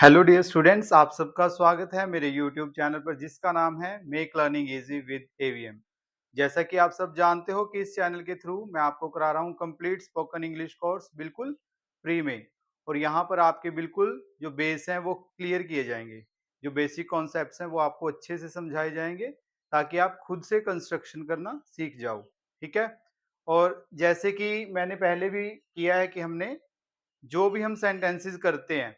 Hello dear students, आप सबका स्वागत है मेरे यूट्यूब चैनल पर जिसका नाम है make learning easy with AVM. जैसा कि आप सब जानते हो कि इस चैनल के थ्रू मैं आपको करा रहा हूँ कंप्लीट स्पोकन इंग्लिश कोर्स बिल्कुल फ्री में। और यहाँ पर आपके बिल्कुल जो बेस हैं वो क्लियर किए जाएंगे। जो बेसिक कॉन्सेप्ट्स हैं वो आपको अच्छे से समझाए जाएंगे ताकि आप खुद से कंस्ट्रक्शन करना सीख जाओ। ठीक है। और जैसे कि मैंने पहले भी किया है कि हमने जो भी हम सेंटेंसेस करते हैं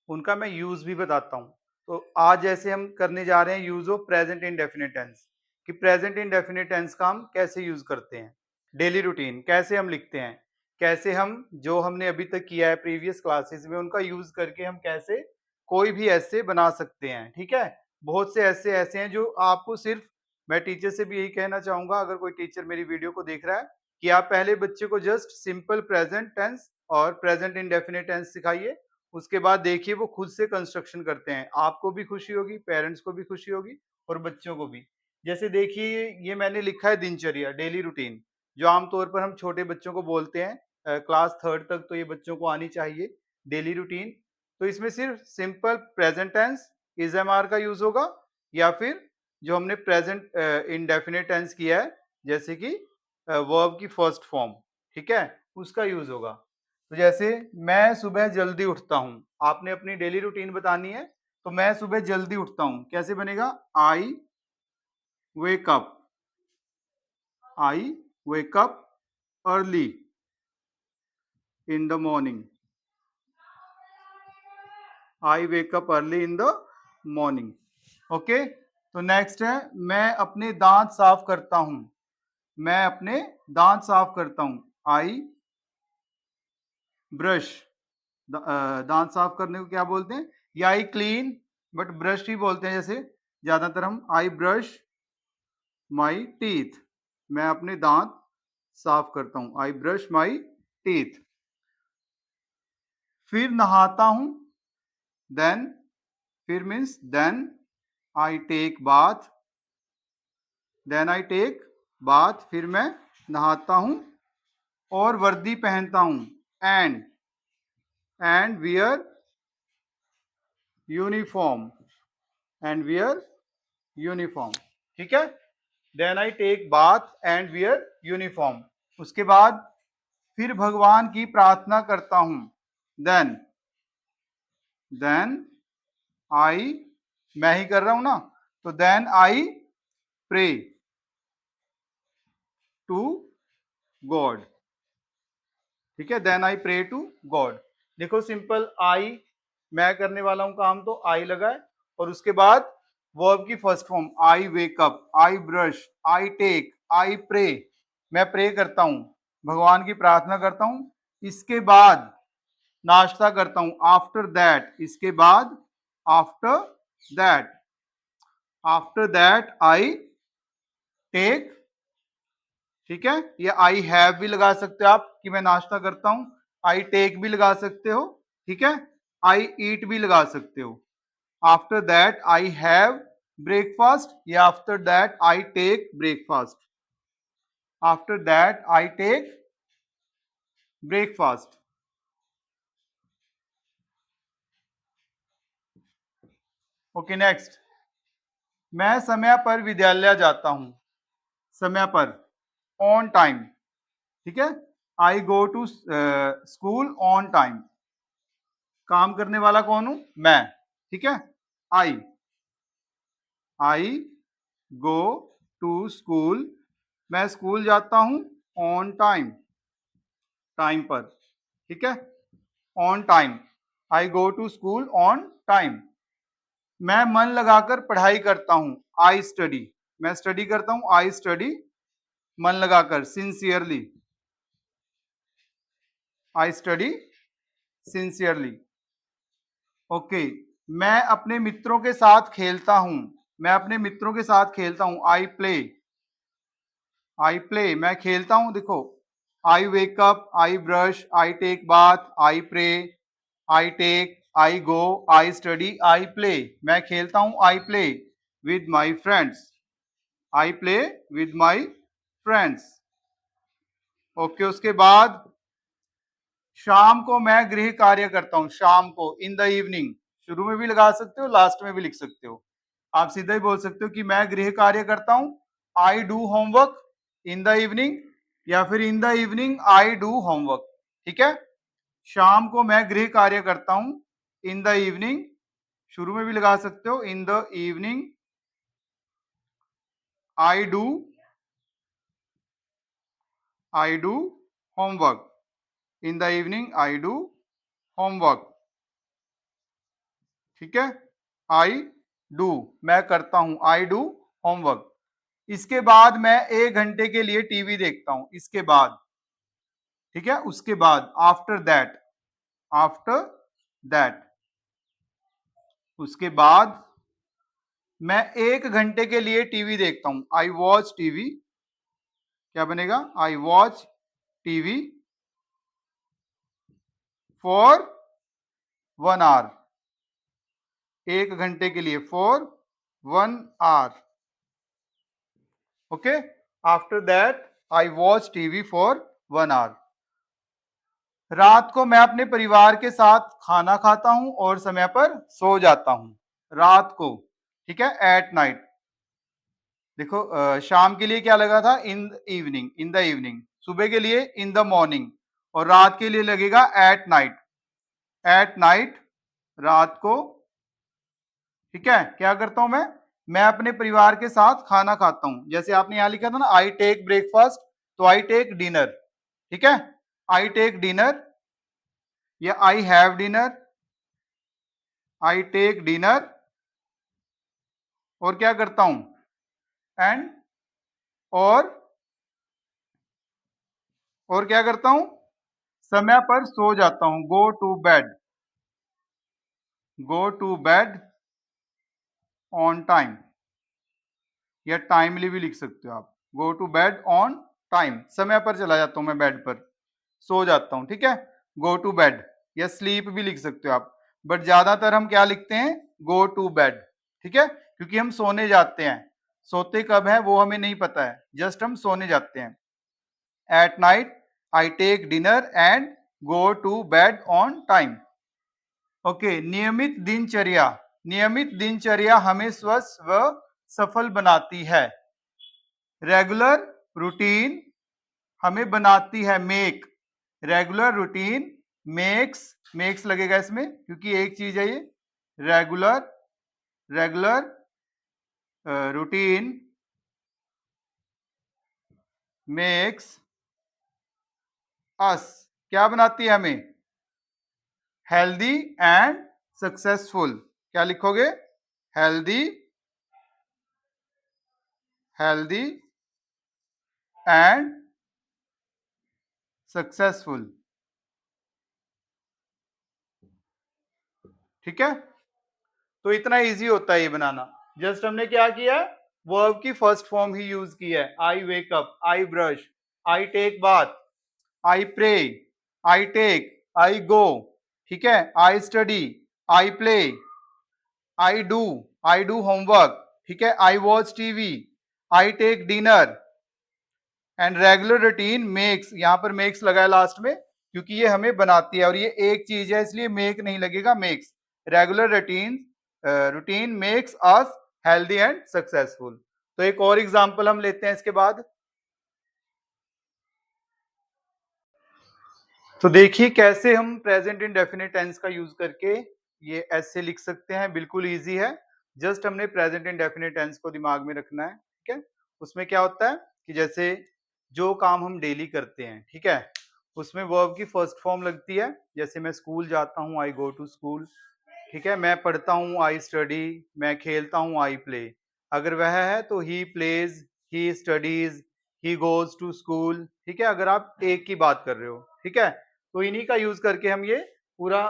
उनका मैं यूज भी बताता हूँ। तो आज जैसे हम करने जा रहे हैं use of present indefinite tense, कि प्रेजेंट इंडेफिनिट टेंस का हम कैसे यूज करते हैं, डेली रूटीन कैसे हम लिखते हैं, कैसे हम जो हमने अभी तक किया है प्रीवियस क्लासेस में उनका यूज करके हम कैसे कोई भी ऐसे बना सकते हैं। ठीक है। बहुत से ऐसे ऐसे हैं जो आपको सिर्फ, मैं टीचर से भी यही कहना चाहूंगा अगर कोई टीचर मेरी वीडियो को देख रहा है, कि आप पहले बच्चे को जस्ट सिंपल प्रेजेंट टेंस और प्रेजेंट इंडेफिनिट टेंस सिखाइए। उसके बाद देखिए वो खुद से कंस्ट्रक्शन करते हैं, आपको भी खुशी होगी, पेरेंट्स को भी खुशी होगी और बच्चों को भी। जैसे देखिए ये मैंने लिखा है दिनचर्या, डेली रूटीन, जो आमतौर पर हम छोटे बच्चों को बोलते हैं। क्लास थर्ड तक तो ये बच्चों को आनी चाहिए, डेली रूटीन। तो इसमें सिर्फ simple present tense is am are का यूज होगा, या फिर जो हमने प्रेजेंट इंडेफिनिट टेंस किया है जैसे कि वर्ब की फर्स्ट फॉर्म, ठीक है, उसका यूज होगा। तो जैसे मैं सुबह जल्दी उठता हूँ, आपने अपनी डेली रूटीन बतानी है। तो मैं सुबह जल्दी उठता हूँ कैसे बनेगा? I wake up, I wake up early in the morning, I wake up early in the morning. Okay. तो नेक्स्ट है मैं अपने दांत साफ करता हूँ, मैं अपने दांत साफ करता हूँ, आई ब्रश। दांत साफ करने को क्या बोलते हैं? या आई क्लीन, बट ब्रश ही बोलते हैं। जैसे ज्यादातर हम आई ब्रश माई टीथ, मैं अपने दांत साफ करता हूं, आई ब्रश माई टीथ। फिर नहाता हूं, देन, फिर means then I take bath, then I take bath, फिर मैं नहाता हूं और वर्दी पहनता हूं, and wear uniform, and wear uniform. ठीक है। Then I take bath and wear uniform. उसके बाद फिर भगवान की प्रार्थना करता हूं, देन, देन आई, मैं ही कर रहा हूं ना, तो then I pray to God. ठीक है, then I pray to God. देखो सिंपल आई, मैं करने वाला हूं काम तो आई लगा है, और उसके बाद वर्ब की first form I wake up, I brush, I take, I pray, मैं प्रे करता हूं, भगवान की प्रार्थना करता हूं। इसके बाद नाश्ता करता हूं, आफ्टर दैट, इसके बाद, after that, after that I take. ठीक है, ये आई हैव भी लगा सकते हो आप कि मैं नाश्ता करता हूं, आई टेक भी लगा सकते हो। ठीक है, आई ईट भी लगा सकते हो। After that I have breakfast, या after that I take breakfast, after that I take breakfast. Okay next, मैं समय पर विद्यालय जाता हूं, समय पर, ऑन टाइम। ठीक है, I go to school on time, काम करने वाला कौन हूं? मैं। ठीक है, I, I go to school, मैं स्कूल जाता हूं ऑन टाइम, टाइम पर। ठीक है, on time, I go to school on time. मैं मन लगाकर पढ़ाई करता हूं, आई स्टडी, मैं स्टडी करता हूं, आई स्टडी, मन लगाकर, sincerely, I study sincerely. Okay, मैं अपने मित्रों के साथ खेलता हूं, मैं अपने मित्रों के साथ खेलता हूं, आई प्ले, आई प्ले, मैं खेलता हूं। देखो I wake up, I brush, I take bath, I pray, I take, I go, I study, I play, मैं खेलता हूं, I play with my friends, I play with my friends. Okay, उसके बाद शाम को मैं गृह कार्य करता हूँ, शाम को, इन द इवनिंग। शुरू में भी लगा सकते हो, लास्ट में भी लिख सकते हो। आप सीधा ही बोल सकते हो कि मैं गृह कार्य करता हूँ, आई do homework in the evening, या फिर in the evening I do homework. ठीक है, शाम को मैं गृह कार्य करता हूँ, इन द इवनिंग, शुरू में भी लगा सकते हो, in the evening I do homework, in the evening I do homework. ठीक है, आई डू, मैं करता हूं, आई डू होमवर्क। इसके बाद मैं 1 घंटे के लिए टीवी देखता हूं, इसके बाद। ठीक है, उसके बाद, आफ्टर दैट, आफ्टर दैट, उसके बाद मैं 1 घंटे के लिए टीवी देखता हूं, आई वॉच टीवी। क्या बनेगा? I watch TV for 1 hour, 1 घंटे के लिए, for 1 hour. Okay, after that I watch TV for 1 hour. रात को मैं अपने परिवार के साथ खाना खाता हूं और समय पर सो जाता हूं, रात को। ठीक है, एट नाइट। देखो शाम के लिए क्या लगा था? In the evening, in the evening. सुबह के लिए इन द मॉर्निंग, और रात के लिए लगेगा एट नाइट, एट नाइट, रात को। ठीक है, क्या करता हूं मैं अपने परिवार के साथ खाना खाता हूं। जैसे आपने यहां लिखा था ना, आई टेक ब्रेकफास्ट, तो आई टेक डिनर। ठीक है, आई टेक डिनर, या I have dinner, I take dinner. और क्या करता हूं? एंड, और क्या करता हूं? समय पर सो जाता हूं, go to bed, go to bed on time, या टाइमली भी लिख सकते हो आप। Go to bed on time, समय पर चला जाता हूं मैं बेड पर, सो जाता हूं। ठीक है, गो टू बेड, या स्लीप भी लिख सकते हो आप, बट ज्यादातर हम क्या लिखते हैं? Go to bed. ठीक है, क्योंकि हम सोने जाते हैं। सोते कब है वो हमें नहीं पता है, जस्ट हम सोने जाते हैं। At night I take dinner and go to bed on time. Okay, नियमित दिनचर्या, नियमित दिनचर्या हमें स्वस्थ व सफल बनाती है। रेगुलर रूटीन हमें बनाती है, make, regular routine makes, makes लगेगा इसमें क्योंकि एक चीज है ये। Regular, regular routine makes us, क्या बनाती है हमें? Healthy and successful. क्या लिखोगे? Healthy, healthy and successful. ठीक है, तो इतना इजी होता है ये बनाना। जस्ट हमने क्या किया? वर्ब की फर्स्ट फॉर्म ही यूज की है। I wake up, I brush, I take bath, I pray, I take, I go. ठीक है, I study, I play, I do homework. ठीक है, I watch TV, I take dinner. And regular routine makes, यहां पर makes लगा है last में क्योंकि ये हमें बनाती है, और ये एक चीज है इसलिए मेक नहीं लगेगा, makes. Regular routine, routine makes us healthy and successful. तो एक और एग्जांपल हम लेते हैं इसके बाद। तो देखिए कैसे हम प्रेजेंट इंडेफिनिट टेंस का यूज करके ये ऐसे लिख सकते हैं। बिल्कुल इजी है, जस्ट हमने प्रेजेंट इंडेफिनिट टेंस को दिमाग में रखना है। ठीक है, उसमें क्या होता है कि जैसे जो काम हम डेली करते हैं, ठीक है, उसमें वर्ब की फर्स्ट फॉर्म लगती है। जैसे मैं स्कूल जाता हूँ, आई गो टू स्कूल। ठीक है, मैं पढ़ता हूँ, आई स्टडी। मैं खेलता हूँ, आई प्ले। अगर वह है तो he plays, he studies, he goes to school. ठीक है, अगर आप एक की बात कर रहे हो। ठीक है, तो इन्हीं का यूज करके हम ये पूरा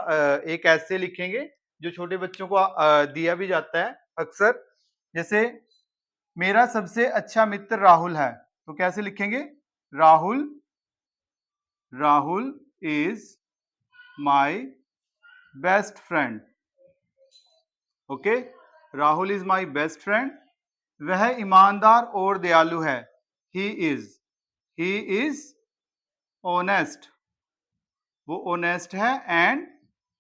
एक ऐसे लिखेंगे जो छोटे बच्चों को दिया भी जाता है अक्सर। जैसे मेरा सबसे अच्छा मित्र राहुल है, तो कैसे लिखेंगे? Rahul, Rahul is my best friend. Okay, Rahul is my best friend. वह ईमानदार और दयालु है, he is, he is honest. वो ऑनेस्ट है एंड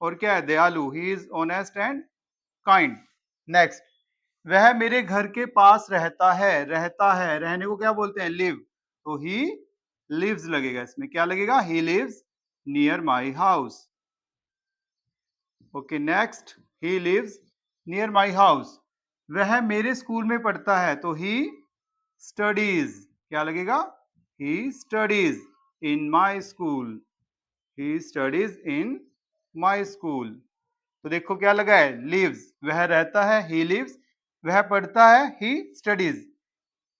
और क्या है, दयालु। He is honest and kind. Next, वह मेरे घर के पास रहता है। रहता है, रहने को क्या बोलते हैं, लिव। तो ही लिव्स लगेगा इसमें, क्या लगेगा, he lives near my house. Okay next, he lives near my house. वह मेरे स्कूल में पढ़ता है, तो ही स्टडीज, क्या लगेगा, he studies in my school. He studies in my school. तो देखो क्या लगा है, लिव्स, वह रहता है, ही लिव्स, वह पढ़ता है, ही स्टडीज।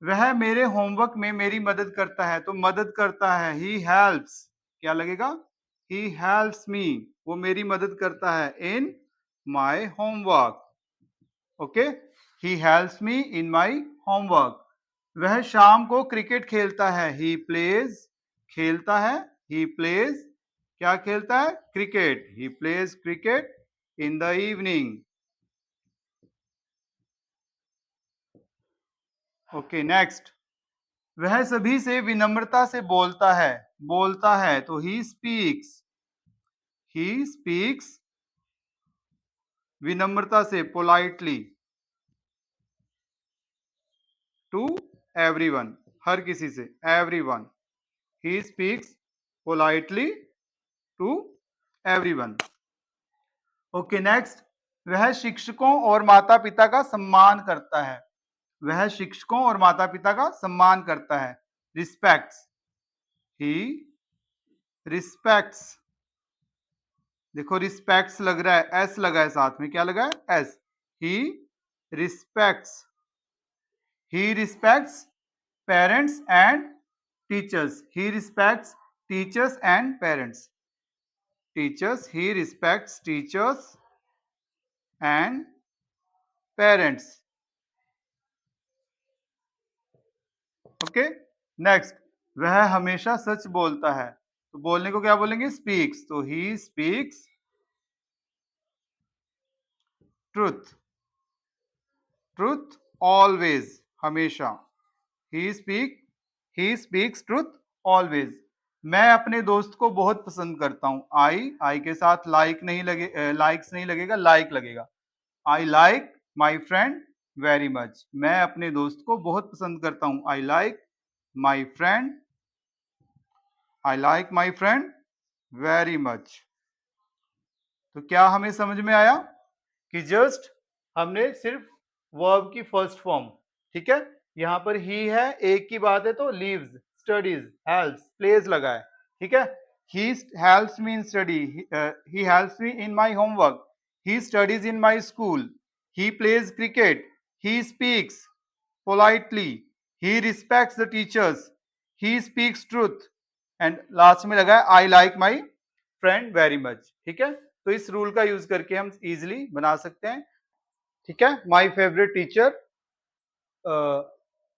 वह मेरे होमवर्क में मेरी मदद करता है, तो मदद करता है, ही हेल्प्स, क्या लगेगा, ही हेल्प्स मी, वो मेरी मदद करता है in my homework. Okay, he helps me in my homework. वह शाम को क्रिकेट खेलता है, ही प्लेज, खेलता है, ही प्लेज, क्या खेलता है, cricket, he plays cricket in the evening. Okay next, वह सभी से विनम्रता से बोलता है। बोलता है, तो ही स्पीक्स, ही स्पीक्स विनम्रता से, पोलाइटली, टू एवरीवन, हर किसी से, everyone. He speaks politely to everyone. Okay next, वह शिक्षकों और माता पिता का सम्मान करता है। वह शिक्षकों और माता पिता का सम्मान करता है, रिस्पेक्ट्स, ही रिस्पेक्ट्स। देखो रिस्पेक्ट्स लग रहा है, एस लगा है साथ में, क्या लगा है, S. He respects, he respects parents and teachers. He respects teachers and parents. Teachers, he respects teachers and parents. Okay next, वह हमेशा सच बोलता है, तो बोलने को क्या बोलेंगे, स्पीक्स। तो he speaks truth, truth always, हमेशा। He speaks truth always. मैं अपने दोस्त को बहुत पसंद करता हूँ। आई के साथ लाइक नहीं लगे, लाइक्स नहीं लगेगा, लाइक लगेगा। I like my friend very much. मैं अपने दोस्त को बहुत पसंद करता हूँ। I like my friend, I like my friend very much. तो क्या हमें समझ में आया कि जस्ट हमने सिर्फ वर्ब की फर्स्ट फॉर्म, ठीक है, यहां पर ही है, एक की बात है तो लीव्स, स्टडीज, हेल्प्स, प्लेज लगा है, ठीक है। ही helps me in study, he helps me in my homework, he studies in my school, he plays cricket, he speaks politely, he respects the teachers, he speaks truth, and last में लगा है I like my friend very much, ठीक है। तो इस rule का use करके हम इजिली बना सकते हैं, ठीक है। माय फेवरेट टीचर,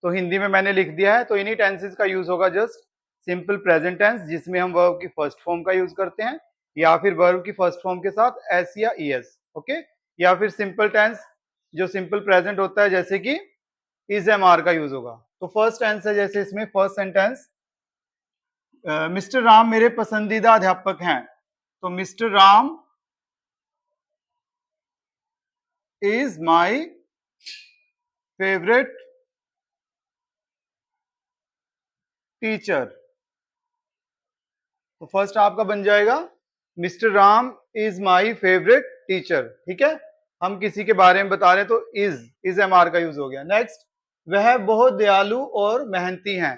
तो हिंदी में मैंने लिख दिया है। तो इन्हीं टेंसेस का यूज होगा, जस्ट सिंपल प्रेजेंट टेंस जिसमें हम वर्ब की फर्स्ट फॉर्म का यूज करते हैं, या फिर वर्ब की फर्स्ट फॉर्म के साथ एस या ईएस, ओके, या फिर सिंपल टेंस जो सिंपल प्रेजेंट होता है, जैसे कि इज एम आर का यूज होगा। तो फर्स्ट टेंस है, जैसे इसमें फर्स्ट सेंटेंस, मिस्टर राम मेरे पसंदीदा अध्यापक हैं। तो mister Ram is my favourite teacher. तो फर्स्ट आपका बन जाएगा mister Ram is my favourite teacher, ठीक है। हम किसी के बारे में बता रहे हैं, तो इज एम आर का यूज हो गया। नेक्स्ट, वह बहुत दयालु और मेहनती हैं।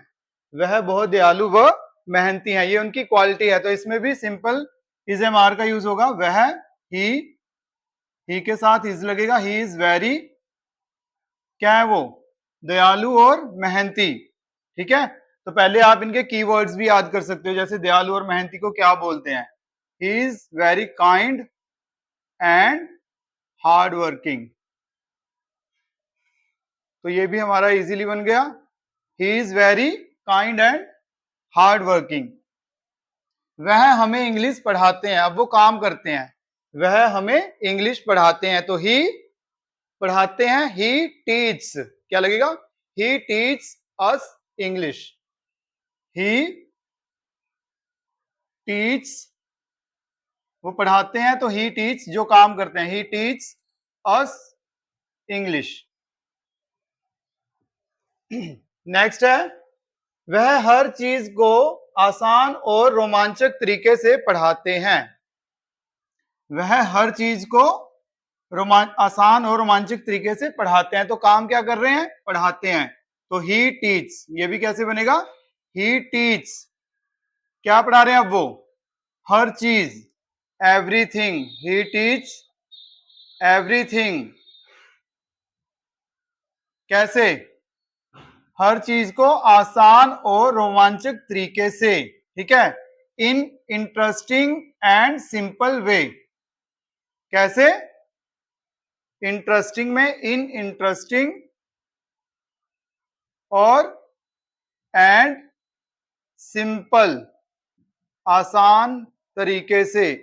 वह बहुत दयालु व मेहनती हैं, ये उनकी क्वालिटी है। तो इसमें भी सिंपल इज एम आर का यूज होगा। वह, ही के साथ इज लगेगा, ही इज वेरी, क्या है वो, दयालु और मेहनती, ठीक है। तो पहले आप इनके कीवर्ड्स भी याद कर सकते हो, जैसे दयालु और मेहनती को क्या बोलते हैं, he is very kind and hard working. तो ये भी हमारा इजीली बन गया, he is very kind and hard working. वह हमें इंग्लिश पढ़ाते हैं, अब वो काम करते हैं, वह हमें इंग्लिश पढ़ाते हैं। तो ही पढ़ाते हैं, ही टीच, क्या लगेगा, ही teach us English, he teach वो पढ़ाते हैं, तो ही टीच जो काम करते हैं, ही टीच अस इंग्लिश। नेक्स्ट है, वह हर चीज को आसान और रोमांचक तरीके से पढ़ाते हैं। वह हर चीज को आसान और रोमांचक तरीके से पढ़ाते हैं। तो काम क्या कर रहे हैं? पढ़ाते हैं। तो ही टीच, ये भी कैसे बनेगा? ही टीच, क्या पढ़ा रहे हैं अब वो? हर चीज, एवरीथिंग, ही टीच एवरीथिंग। कैसे? हर चीज को आसान और रोमांचक तरीके से, ठीक है, in interesting and simple way. कैसे? इंटरेस्टिंग में इन इंटरेस्टिंग और एंड सिंपल, आसान तरीके से।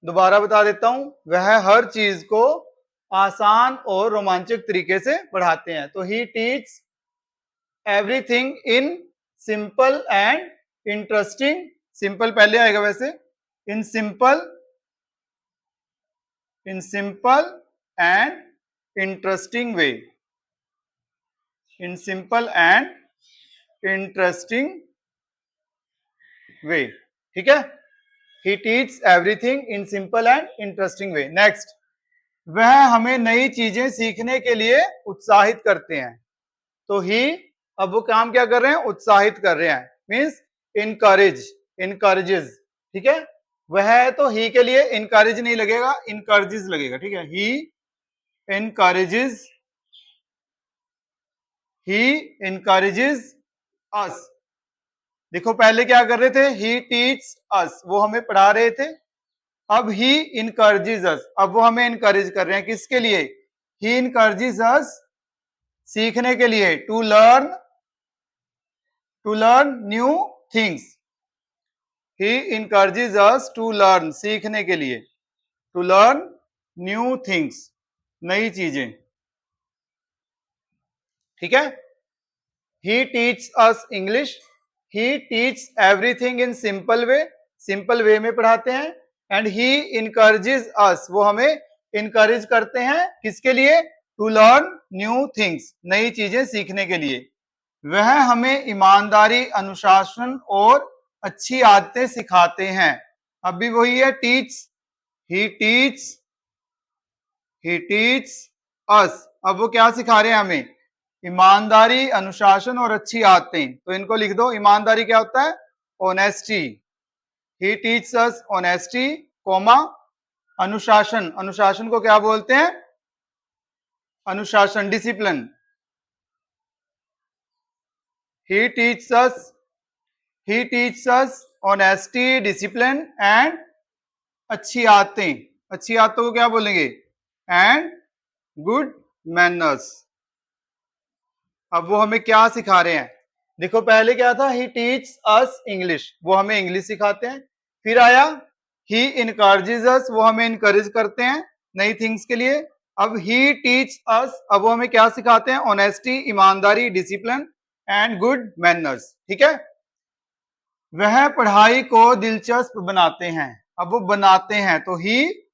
दोबारा बता देता हूं, वह हर चीज को आसान और रोमांचक तरीके से पढ़ाते हैं। तो he teach everything in simple and interesting, simple पहले आएगा वैसे, in simple and interesting way, in simple and interesting way, ठीक है। He teach everything in simple and interesting way. Next, वह हमें नई चीजें सीखने के लिए उत्साहित करते हैं। तो ही, अब वो काम क्या कर रहे हैं? उत्साहित कर रहे हैं, मीन्स इनकरेज, इनकरेजेस, ठीक है। वह है तो ही के लिए इनकरेज नहीं लगेगा, इनकरेजेस लगेगा, ठीक है। ही इनकरेजेस, ही इनकरेजेस अस। देखो पहले क्या कर रहे थे? ही टीच अस, वो हमें पढ़ा रहे थे। अब ही इनकरेजेस अस, अब वो हमें इनकरेज कर रहे हैं, किसके लिए? ही इनकरेजेस अस, सीखने के लिए, to learn new things. He encourages us to learn, सीखने के लिए, टू लर्न न्यू थिंग्स, नई चीजें, ठीक है। He teach us English, he teach everything in simple way, simple way में पढ़ाते हैं। एंड ही इनकरेजेस अस, वो हमें इनकरेज करते हैं, किसके लिए? टू लर्न न्यू थिंग्स, नई चीजें सीखने के लिए। वह हमें ईमानदारी, अनुशासन और अच्छी आदतें सिखाते हैं। अब भी वही है, टीच, ही टीच, ही टीच अस। अब वो क्या सिखा रहे हैं हमें? ईमानदारी, अनुशासन और अच्छी आदतें। तो इनको लिख दो। ईमानदारी क्या होता है? ऑनेस्टी, ही टीच अस ऑनेस्टी, कॉमा, अनुशासन, अनुशासन को क्या बोलते हैं? अनुशासन, discipline. He teach us honesty, discipline and अच्छी आदतें। अच्छी आदतों को क्या बोलेंगे? And good manners. अब वो हमें क्या सिखा रहे हैं? देखो पहले क्या था? ही टीच अस इंग्लिश, वो हमें इंग्लिश सिखाते हैं। फिर आया ही इनकरेजेस अस, वो हमें इनकरेज करते हैं नई थिंग्स के लिए। अब ही टीच अस, अब वो हमें क्या सिखाते हैं? ऑनेस्टी, ईमानदारी, डिसिप्लिन एंड गुड मैनर्स, ठीक है। वह पढ़ाई को दिलचस्प बनाते हैं। अब वो बनाते हैं, तो ही,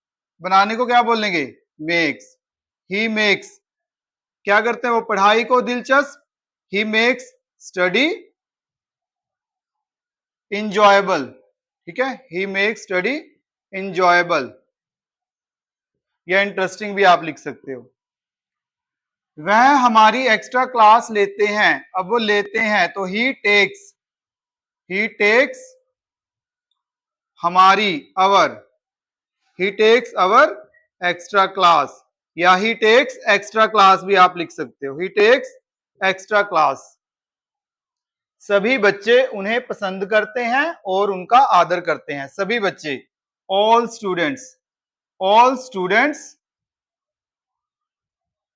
बनाने को क्या बोलेंगे? मेक्स, ही मेक्स, क्या करते हैं वो? पढ़ाई को दिलचस्प, ही मेक्स स्टडी इंजॉयबल, ठीक है। ही मेक्स स्टडी इंजॉयबल या इंटरेस्टिंग भी आप लिख सकते हो। वह हमारी एक्स्ट्रा क्लास लेते हैं। अब वो लेते हैं, तो ही टेक्स हमारी, अवर, ही टेक्स अवर एक्स्ट्रा क्लास, या ही टेक्स एक्स्ट्रा क्लास भी आप लिख सकते हो, ही टेक्स एक्स्ट्रा क्लास। सभी बच्चे उन्हें पसंद करते हैं और उनका आदर करते हैं। सभी बच्चे, ऑल स्टूडेंट्स, ऑल स्टूडेंट्स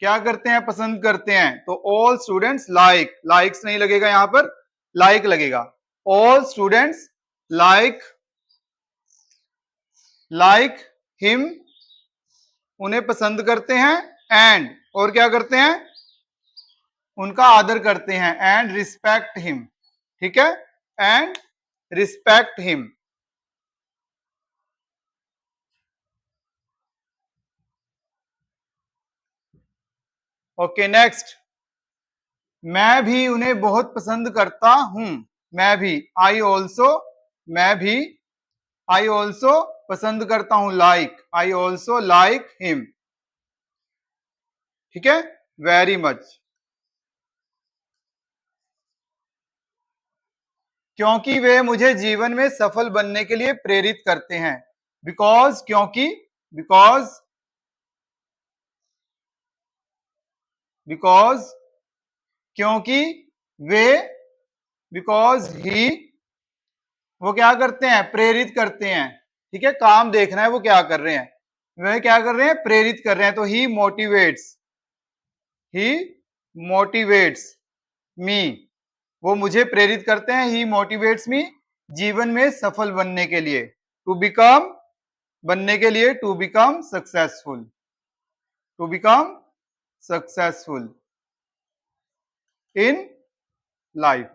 क्या करते हैं? पसंद करते हैं। तो ऑल स्टूडेंट्स लाइक, लाइक्स नहीं लगेगा यहां पर, लाइक लगेगा। ऑल स्टूडेंट्स लाइक हिम, उन्हें पसंद करते हैं। एंड, और क्या करते हैं? उनका आदर करते हैं। एंड रिस्पेक्ट हिम, ठीक है, and respect him. Okay next, मैं भी उन्हें बहुत पसंद करता हूं। मैं भी, आई ऑल्सो, मैं भी, आई ऑल्सो पसंद करता हूं, like, I also like him. ठीक है, वेरी मच। क्योंकि वे मुझे जीवन में सफल बनने के लिए प्रेरित करते हैं। बिकॉज, क्योंकि, बिकॉज, बिकॉज, क्योंकि वे, बिकॉज ही, वो क्या करते हैं, प्रेरित करते हैं। ठीक है, काम देखना है वो क्या कर रहे हैं, वे क्या कर रहे हैं, प्रेरित कर रहे हैं। तो ही मोटिवेट्स, ही मोटिवेट्स मी, वो मुझे प्रेरित करते हैं। ही मोटिवेट्स मी, जीवन में सफल बनने के लिए। टू बिकम, बनने के लिए, to become successful, to become successful in life.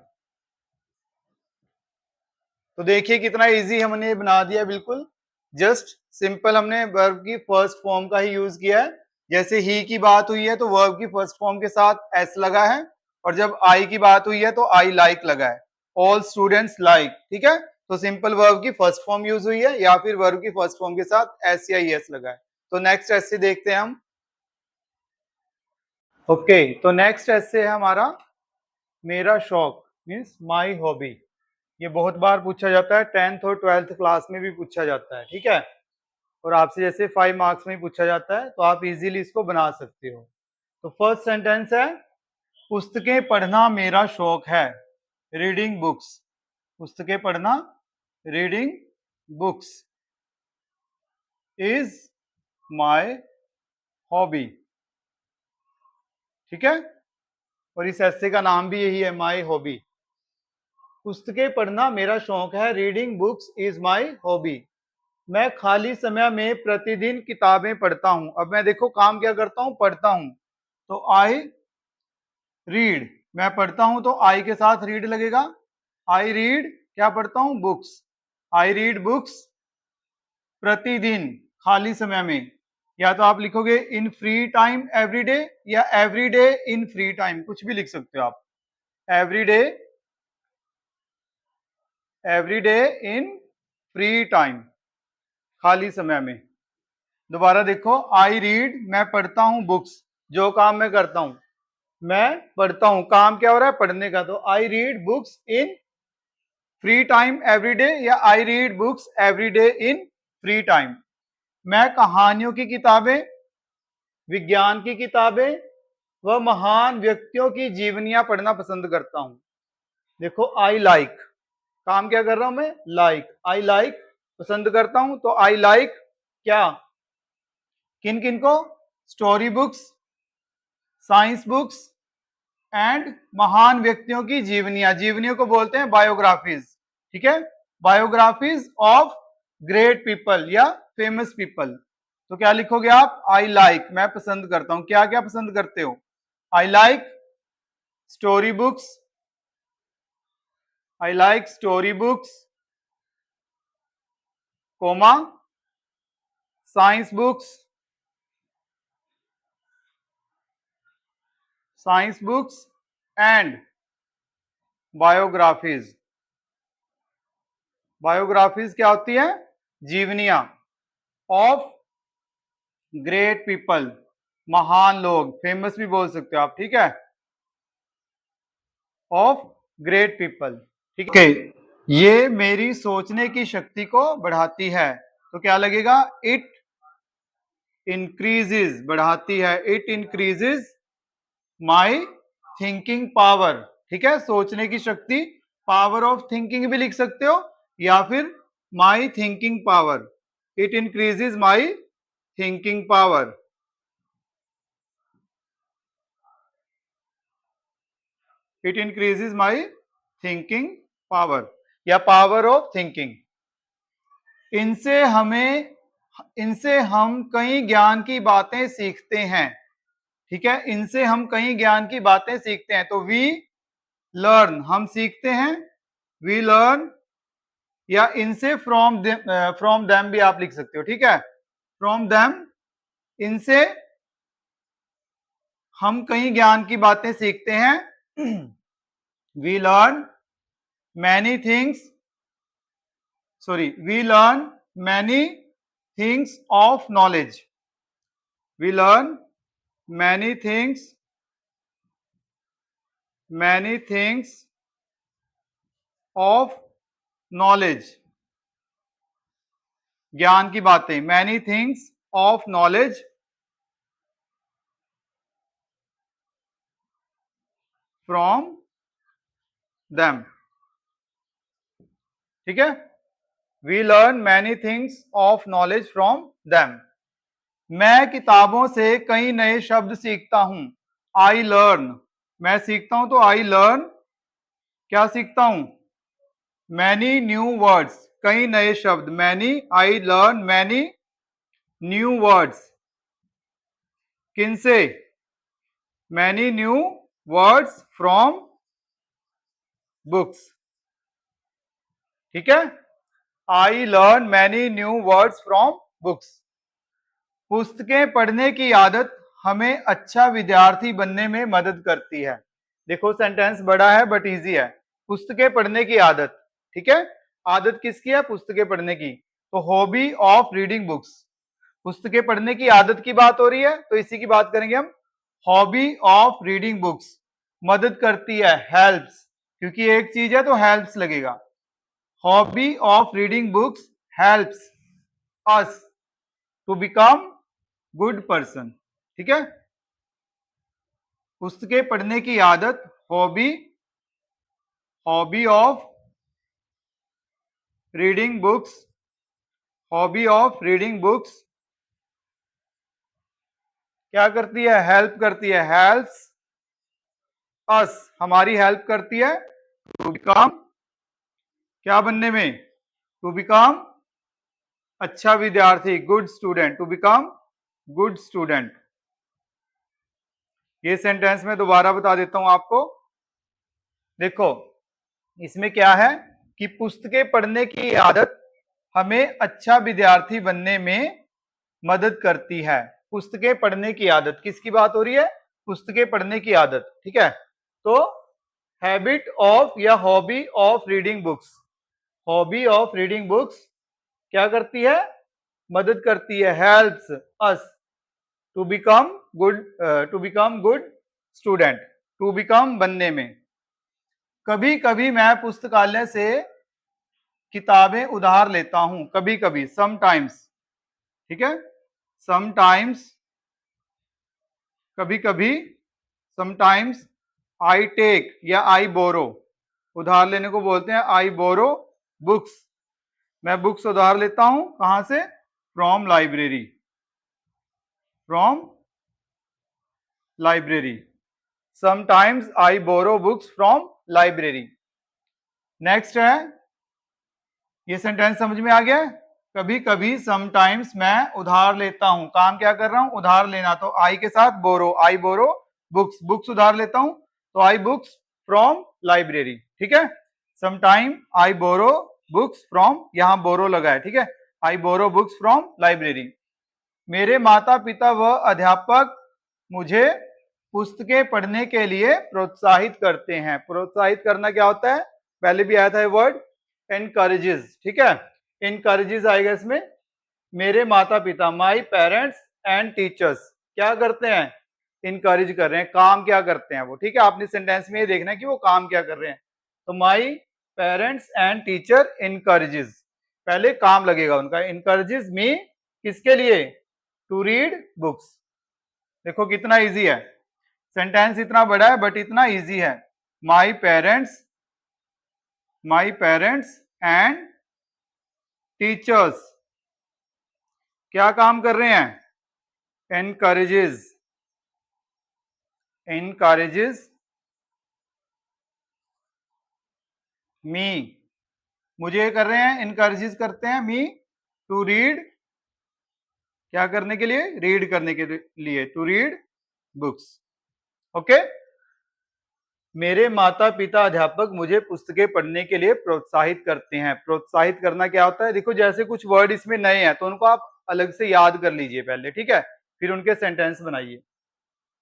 तो देखिए कितना इजी हमने बना दिया, बिल्कुल जस्ट सिंपल। हमने वर्ब की फर्स्ट फॉर्म का ही यूज किया है। जैसे ही की बात हुई है तो वर्ब की फर्स्ट फॉर्म के साथ एस लगा है, और जब आई की बात हुई है तो आई लाइक लगा है। All students like. ठीक है, तो सिंपल वर्ब की फर्स्ट फॉर्म यूज हुई है, या फिर वर्ब की फर्स्ट फॉर्म के साथ एस या एस लगा है। तो नेक्स्ट एस से देखते हैं हम। ओके, तो नेक्स्ट एस से है हमारा मेरा शौक, मीन्स माई हॉबी। ये बहुत बार पूछा जाता है, 10th और 12th क्लास में भी पूछा जाता है। ठीक है, और आपसे जैसे 5 मार्क्स में ही पूछा जाता है, तो आप इजीली इसको बना सकते हो। तो फर्स्ट सेंटेंस है, पुस्तकें पढ़ना मेरा शौक है। रीडिंग बुक्स, पुस्तकें पढ़ना, reading books is my hobby. ठीक है, और इस ऐसे का नाम भी यही है, माय हॉबी। पुस्तकें पढ़ना मेरा शौक है, reading books is my hobby. मैं खाली समय में प्रतिदिन किताबें पढ़ता हूं। अब मैं देखो काम क्या करता हूं, पढ़ता हूं। तो आई रीड, मैं पढ़ता हूं तो आई के साथ रीड लगेगा। आई रीड, क्या पढ़ता हूं, बुक्स। आई रीड बुक्स प्रतिदिन, खाली समय में। या तो आप लिखोगे इन फ्री टाइम एवरी डे, या every day in free time, कुछ भी लिख सकते हो आप। Every day, every day in free time, खाली समय में। दोबारा देखो, आई रीड, मैं पढ़ता हूं बुक्स, जो काम मैं करता हूं, मैं पढ़ता हूं, काम क्या हो रहा है, पढ़ने का। तो I read books in free time every day, या I read books every day in free time. मैं कहानियों की किताबें, विज्ञान की किताबें व महान व्यक्तियों की जीवनियां पढ़ना पसंद करता हूं। देखो आई लाइक, काम क्या कर रहा हूं मैं, लाइक। आई लाइक, पसंद करता हूं, तो आई लाइक क्या, किन किन को, story books, science books and महान व्यक्तियों की जीवनियां। जीवनियों को बोलते हैं बायोग्राफीज। ठीक है, बायोग्राफीज ऑफ ग्रेट पीपल या फेमस पीपल। तो क्या लिखोगे आप, आई लाइक, मैं पसंद करता हूं। क्या क्या पसंद करते हो, I like story books, I like story books, comma, science books, science books and biographies. Biographies क्या होती है, जीवनियां ऑफ ग्रेट पीपल, महान लोग, फेमस भी बोल सकते हो आप। ठीक है, ऑफ ग्रेट पीपल। ठीक है, ये मेरी सोचने की शक्ति को बढ़ाती है। तो क्या लगेगा, इट इंक्रीजेज, बढ़ाती है, it increases my thinking power. ठीक है, सोचने की शक्ति, पावर ऑफ थिंकिंग भी लिख सकते हो, या फिर my thinking power. It increases my thinking power. It increases my thinking power, या पावर ऑफ थिंकिंग। इनसे हमें, इनसे हम कई ज्ञान की बातें सीखते हैं। ठीक है, इनसे हम कई ज्ञान की बातें सीखते हैं। तो वी लर्न, हम सीखते हैं, वी लर्न, या इनसे फ्रॉम फ्रॉम देम भी आप लिख सकते हो। ठीक है, फ्रॉम देम, इनसे हम कई ज्ञान की बातें सीखते हैं। We learn many things, we learn many things of knowledge. We learn many things of knowledge. ज्ञान की बातें, many things of knowledge from them. ठीक है, we learn many things of knowledge from them. मैं किताबों से कई नए शब्द सीखता हूं। आई लर्न, मैं सीखता हूं तो आई लर्न क्या सीखता हूं? मैनी न्यू वर्ड्स, कई नए शब्द। Many, I learn many new words. किनसे? Many new words from books. ठीक है, I learn many new words from books. पुस्तकें पढ़ने की आदत हमें अच्छा विद्यार्थी बनने में मदद करती है। देखो सेंटेंस बड़ा है बट इजी है। पुस्तकें पढ़ने की आदत, ठीक है, आदत किसकी है? पुस्तकें पढ़ने की। तो हॉबी ऑफ रीडिंग बुक्स, पुस्तकें पढ़ने की आदत की बात हो रही है तो इसी की बात करेंगे हम। हॉबी ऑफ रीडिंग बुक्स, मदद करती है, हेल्प्स, क्योंकि एक चीज है तो हेल्प्स लगेगा। Hobby of reading books helps us to become good person. ठीक है, पुस्तकें पढ़ने की आदत, hobby, hobby of reading books, hobby of reading books क्या करती है? हेल्प करती है, हेल्प्स अस, हमारी हेल्प करती है टू बिकम, क्या बनने में? टू बिकम अच्छा विद्यार्थी, good student, to become good student. ये सेंटेंस में दोबारा बता देता हूं आपको। देखो इसमें क्या है कि पुस्तकें पढ़ने की आदत हमें अच्छा विद्यार्थी बनने में मदद करती है। पुस्तकें पढ़ने की आदत, किसकी बात हो रही है? पुस्तकें पढ़ने की आदत। ठीक है, तो हैबिट ऑफ या hobby of reading books, hobby of reading books क्या करती है? मदद करती है, helps us to become good, to become good student, to become बनने में। कभी कभी मैं पुस्तकालय से किताबें उधार लेता हूं, कभी कभी, समटाइम्स। ठीक है, समटाइम्स, कभी कभी, समटाइम्स आई टेक या आई बोरो, उधार लेने को बोलते हैं आई बोरो बुक्स। मैं बुक्स उधार लेता हूं, कहां से? From library, from library. Sometimes I borrow books from library. Next है, ये सेंटेंस समझ में आ गया? कभी कभी, समटाइम्स मैं उधार लेता हूं, काम क्या कर रहा हूं? उधार लेना, तो आई के साथ बोरो, आई बोरो बुक्स, बुक्स उधार लेता हूं तो आई बुक्स फ्रॉम लाइब्रेरी। ठीक है, sometime I borrow books from, यहां बोरो लगा है। ठीक है, I borrow books from library. मेरे माता पिता व अध्यापक मुझे पुस्तकें पढ़ने के लिए प्रोत्साहित करते हैं। प्रोत्साहित करना क्या होता है? पहले भी आया था ये वर्ड, एनकरेजेस। ठीक है, इनकरेजेस आएगा इसमें। मेरे माता पिता, माई पेरेंट्स एंड टीचर्स क्या करते हैं? इनकरेज कर रहे हैं। काम क्या करते हैं वो? ठीक है, आपने सेंटेंस में ये देखना है कि वो काम क्या कर रहे हैं। तो my parents and teacher encourages, पहले काम लगेगा उनका। इनकरेजेस मी, किसके लिए? To read books. देखो कितना इजी है, सेंटेंस इतना बड़ा है बट इतना इजी है। My parents, my parents and teachers क्या काम कर रहे हैं? encourages, encourages me, मुझे कर रहे हैं, encourages करते हैं me to read, क्या करने के लिए? रीड करने के लिए, टू रीड बुक्स। ओके, मेरे माता पिता अध्यापक मुझे पुस्तकें पढ़ने के लिए प्रोत्साहित करते हैं। प्रोत्साहित करना क्या होता है? देखो जैसे कुछ वर्ड इसमें नए हैं तो उनको आप अलग से याद कर लीजिए पहले, ठीक है, फिर उनके सेंटेंस बनाइए।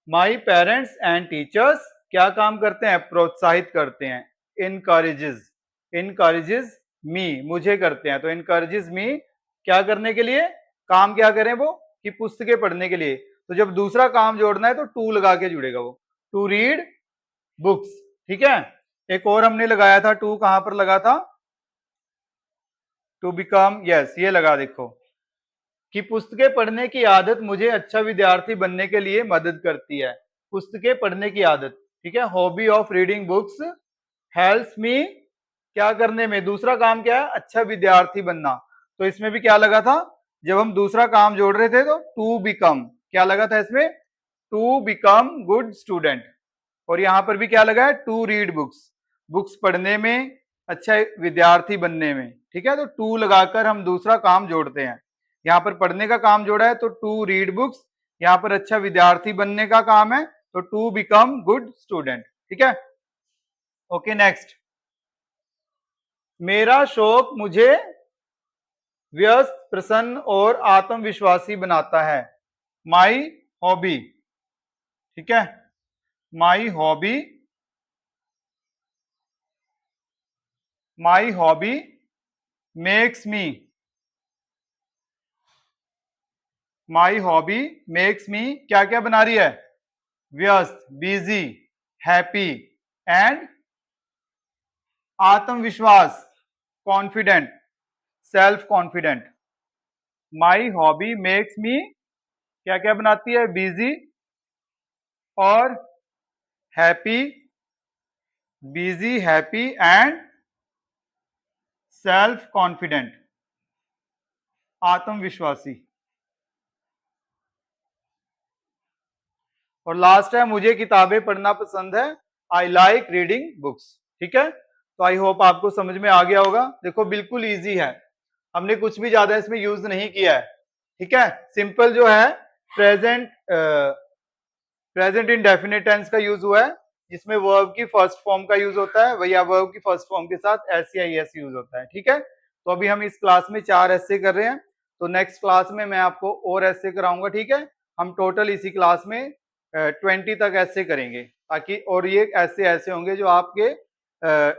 माई पेरेंट्स एंड टीचर्स क्या काम करते हैं? प्रोत्साहित करते हैं। इनकरेजेस, इनकरेजेस मी, मुझे करते हैं, तो इनकरेजेस मी क्या करने के लिए? काम क्या करें वो? कि पुस्तकें पढ़ने के लिए। तो जब दूसरा काम जोड़ना है तो टू लगा के जुड़ेगा वो, टू रीड बुक्स। ठीक है, एक और हमने लगाया था टू, कहां पर लगा था? टू बिकम, यस, ये लगा देखो कि पुस्तकें पढ़ने की आदत मुझे अच्छा विद्यार्थी बनने के लिए मदद करती है। पुस्तकें पढ़ने की आदत, ठीक है, hobby of reading books helps me क्या करने में? दूसरा काम क्या है? अच्छा विद्यार्थी बनना। तो इसमें भी क्या लगा था? जब हम दूसरा काम जोड़ रहे थे तो टू बिकम, क्या लगा था इसमें? To become good student. और यहां पर भी क्या लगा है? टू रीड बुक्स, बुक्स पढ़ने में, अच्छा विद्यार्थी बनने में। ठीक है, तो टू लगाकर हम दूसरा काम जोड़ते हैं। यहाँ पर पढ़ने का काम जोड़ा है तो टू रीड बुक्स, यहाँ पर अच्छा विद्यार्थी बनने का काम है तो टू बिकम गुड स्टूडेंट। ठीक है, ओके नेक्स्ट। मेरा शौक मुझे व्यस्त, प्रसन्न और आत्मविश्वासी बनाता है। माई हॉबी, ठीक है, my hobby, my hobby makes me, my hobby makes me क्या क्या बना रही है? व्यस्त, बिजी, हैप्पी एंड आत्मविश्वास, confident, self confident. My hobby makes me क्या क्या बनाती है? बिजी और happy, busy, happy and self confident, आत्मविश्वासी। और लास्ट है, मुझे किताबें पढ़ना पसंद है। I like reading books. ठीक है, तो आई होप आपको समझ में आ गया होगा। देखो बिल्कुल इजी है, हमने कुछ भी ज्यादा इसमें यूज नहीं किया है। ठीक है, सिंपल जो है प्रेजेंट, प्रेजेंट इंडेफिनिट टेंस का यूज हुआ है, जिसमें वर्ब की फर्स्ट फॉर्म का यूज होता है, वही वर्ब की फर्स्ट फॉर्म के साथ एस या एस यूज होता है। ठीक है, तो अभी हम इस क्लास में 4 ऐसे कर रहे हैं, तो नेक्स्ट क्लास में मैं आपको और ऐसे कराऊंगा। ठीक है, हम टोटल इसी क्लास में 20 तक ऐसे करेंगे, ताकि और ये ऐसे ऐसे होंगे जो आपके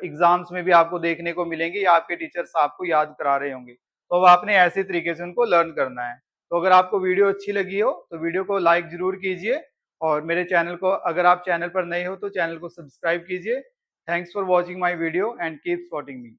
एग्जाम्स में भी आपको देखने को मिलेंगे या आपके टीचर्स आपको याद करा रहे होंगे। तो अब आपने ऐसे तरीके से उनको लर्न करना है। तो अगर आपको वीडियो अच्छी लगी हो तो वीडियो को लाइक जरूर कीजिए, और मेरे चैनल को, अगर आप चैनल पर नए हो तो चैनल को सब्सक्राइब कीजिए। Thanks for watching my video and keep supporting me.